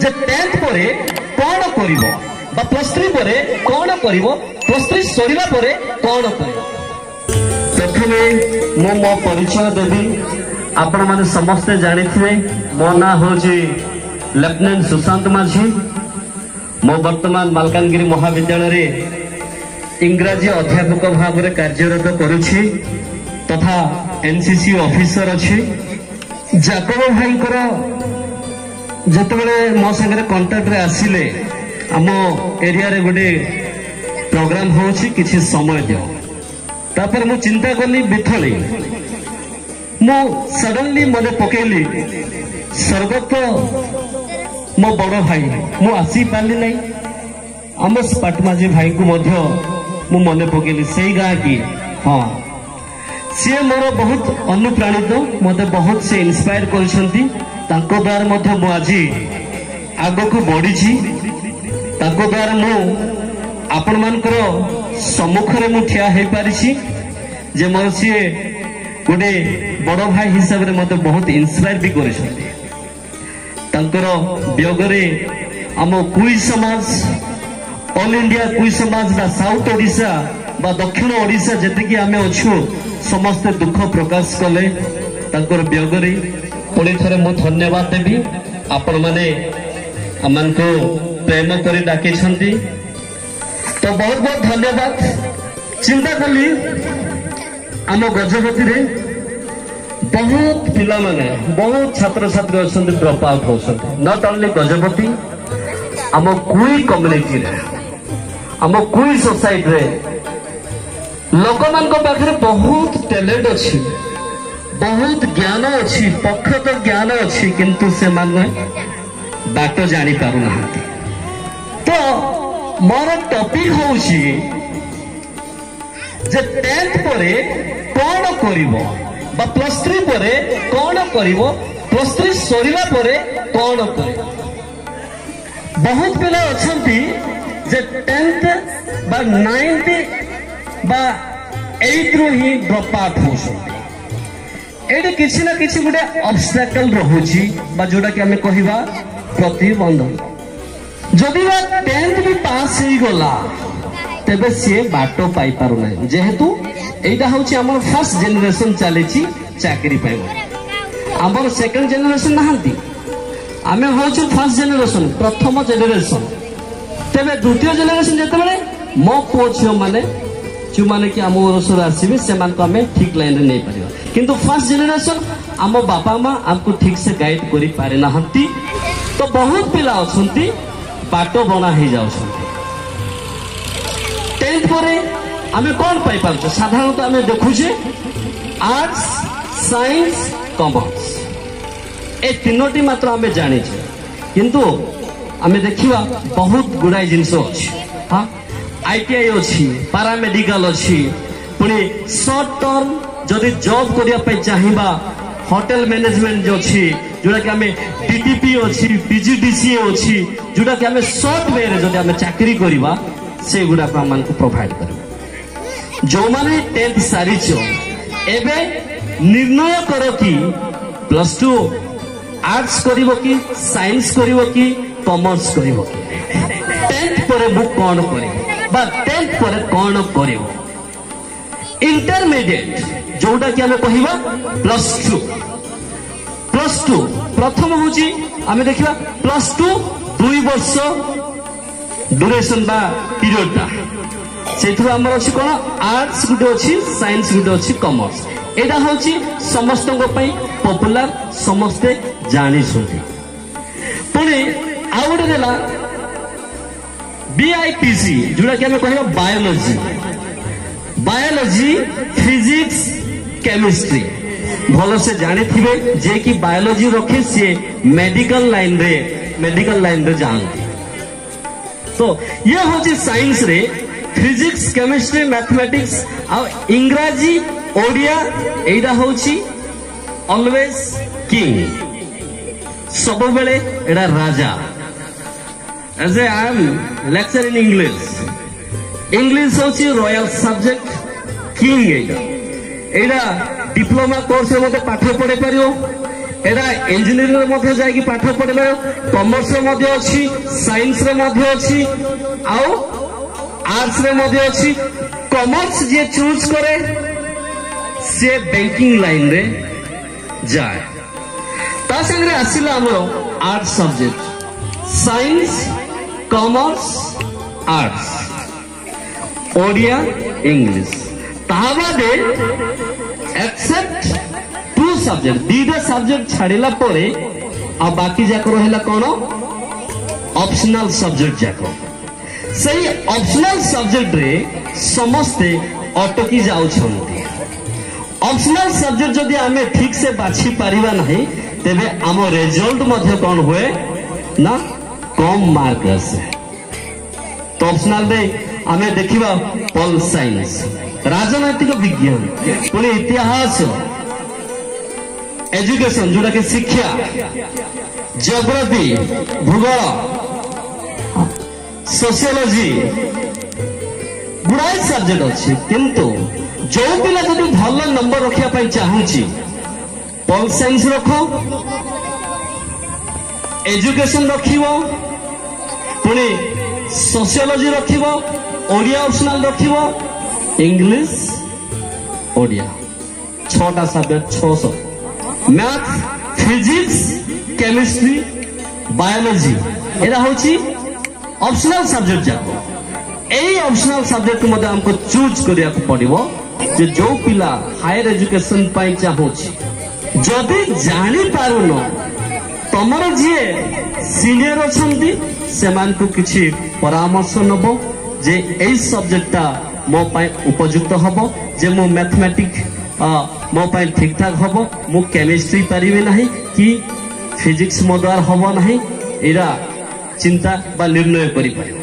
जे 10th परे कौन करिवो बा +3 परे कौन करिवो +3 सरिला परे कौन करिवो। प्रथमे मो परिचय देवी आपण माने समस्त जानिथिबे मो ना होजी लेफ्टिनेंट सुशांत माझी। मो वर्तमान मालकानगिरी महाविद्यालय रे इंग्राजी अध्यापक भाव में कार्यरत करुछि तथा एनसीसी ऑफिसर अच्छी। जाकब भाई जिते मो संगे कंटाक्ट आसिले आम एरिया रे गोटे प्रोग्राम होछि किछि समय दियो तापर मु चिंता कली बिथली मु सडनली मने पकेली स्वर्गत मो बड़ भाई मु आसी पाली नहीं आमस पाटमाझी भाई को मध्य मु मने पकेली से गाँ की। हाँ सी मोर बहुत अनुप्राणित मते बहुत से इंस्पायर करछंती द्वारा मध्य मु आज आग को बढ़ी द्वारा मु आपण मानकर सम्मुखरे मु ठिया हे पारिछि जे मोर सी गोटे बड़ भाई हिसाब रे मते बहुत इंस्पायर भी करछंती। तांकर वियोगरे आम कुई समाज ऑल इंडिया कुई समाज बा साउथ ओडिशा बा दक्षिण ओडिशा जेतिकी आमे अछु समस्ते दुख प्रकाश कले तांकर वियोगरे पुणी थरे मु धन्यवाद देवी। आपण माने अमन को प्रेम करी डाके छंती तो बहुत बहुत धन्यवाद। चिंता कली आम गजपति रे बहुत पिला माने बहुत छात्र छात्री अछंती ड्रॉप आउट होछंती नॉट ओनली गजपति आम कुई कम्युनिटी रे आम कुई सोसाइटी रे लोक मान को पाखरे बहुत टैलेंट अछि बहुत ज्ञान अच्छी पक्षत ज्ञान अच्छी किंतु से माने बाट जानी पारु नाहंती। तो मोर टॉपिक होउची जे 10th परे कौन करिवो बा +3 परे कौन करिवो +3 सरिला परे कौन करिवो। बहुत पिला अछंती जे 10th बा 9th बा 8th रो ही ड्रॉप आउट होछंती। एडे किछि ना किछि गुटे ऑब्स्टैकल रहुछि बा जोडा कि हमें कहिबा प्रतिबंधक। जदि बा 10th भी पास हे गला तबे से बाटो पाई पारु नै जेहेतु एटा होछि हमर फर्स्ट जनरेशन चलेछि चाकरी पाइबो हमर सेकंड जनरेशन नहंती आमे होछु फर्स्ट जनरेशन प्रथम जनरेशन। तबे द्वितीय जनरेशन जते बेले मो पोछियो माने जो माने कि आम ओरसर आसबे से आम ठीक लाइन रे नहीं पारिबा किंतु फर्स्ट जनरेशन आम बापा माँ आमको ठीक से गाइड करि पारे नाहंती। तो बहुत पिला अछंती बाटो बना हे जाउछंती। 10th परे आमे कोन पाई पारछ साधारणतः आमे देखुछे आर्ट्स साइंस कॉमर्स ए तीनोटी मात्र आमे जानि छे किंतु आमे देखिबा बहुत गुडाई जिंस अछि। हां आईटीआई अच्छी पारामेडिकल अच्छी पुणी शॉर्ट टर्म जदि जॉब करने चाहिए होटल मैनेजमेंट जो अच्छी जोड़ा कि हमें टीटीपी अच्छी पीजीडीसीए अच्छी जोड़ा कि हमें शॉर्ट वे रे जदि हमें चाकरी करवा से गुड़ा हम प्रोवाइड कर। जो माने 10th सारिछ एबे निर्णय करो कि +2 आर्ट्स करिवो कि साइंस करिवो कि कॉमर्स करिवो। 10th परे मु कोन करिवो बा 10th परे कौन करिवो। इंटरमीडिएट जोटा कि हमें कहिबा +2 प्रथम होची हमें देखिबा +2 2 वर्ष ड्यूरेशन बा पीरियड ता सेथु हमर अछि कोन आर्ट्स गुटे अछि साइंस गुटे अछि कॉमर्स एटा होची समस्त को पई पॉपुलर समस्ते जानि सुनती। पुणी आउट देला BIPC जोड़ा कि हमें कहिबा बायोलॉजी फिजिक्स केमिस्ट्री भलो से जाने थिबे जे कि बायोलॉजी रखे से मेडिकल लाइन रे जानती। तो ये होची साइंस रे फिजिक्स केमिस्ट्री मैथमेटिक्स आ इंग्राजी ओडिया एडा होची ऑलवेज किंग सब बेले एडा राजा। As I am lecture in English होची रॉयल सब्जेक्ट किंग एडा डिप्लोमा कोर्स रे मते पाठ पढे पारियो एटा इंजीनियरिंग रे जाई पाठ पढ़ले कॉमर्स रे मध्ये अछि साइंस रे मध्ये अछि आउ आर्ट्स रे मध्ये अछि कॉमर्स जे चूज करे से बैंकिंग लाइन रे जाए ता संगे आसिला हमरो arts subject science commerce arts Odia English ता बादे एक्सेप्ट टू सब्जेक्ट दीदा सब्जेक्ट छाड़िला परे आ बाकी जाक रहिला कोन ऑप्शनल सब्जेक्ट जाक सही ऑप्शनल सब्जेक्ट रे समस्ते अटकी जाउ छंती ऑप्शनल सब्जेक्ट जदि आमे ठीक से बाछि परिबा नहीं तेबे आम रिजल्ट मध्ये कोन हुए ना कम मार्क आसे तो ऑप्शनल रे आमे देखिबा पॉल साइंस राजनैतिक विज्ञान पुणी इतिहास एजुकेशन जोटा कि शिक्षा जियोग्राफी भूगोल सोशियोलॉजी गुड़ाए सब्जेक्ट अच्छी किंतु जो पिला जब भल नंबर रखा चाहूँगी पॉल साइंस रख एजुकेशन रख पुणी सोशियोलॉजी रख ओडिया ऑप्शनल रख इंग्लिश ओडिया 6टा subject 600 math physics chemistry biology एरा होची ऑप्शनल सब्जेक्ट जाको एई ऑप्शनल सब्जेक्ट मध्ये हमको चूज करिया पड़िबो जे जो पिला हायर एजुकेशन पाई चाहूची जदि जानी पारुनो तमर जे सीनियर अछंती सेमान को किछि परामर्श नबो जे एई सब्जेक्टटा मो पाई उपयुक्त हबो जे मो मैथमेटिक्स मो पाई ठीक ठाक हम मु केमिस्ट्री पारिबे नहीं कि फिजिक्स मो द्वारा हम नहीं एरा चिंता बा निर्णय करि पारिबो।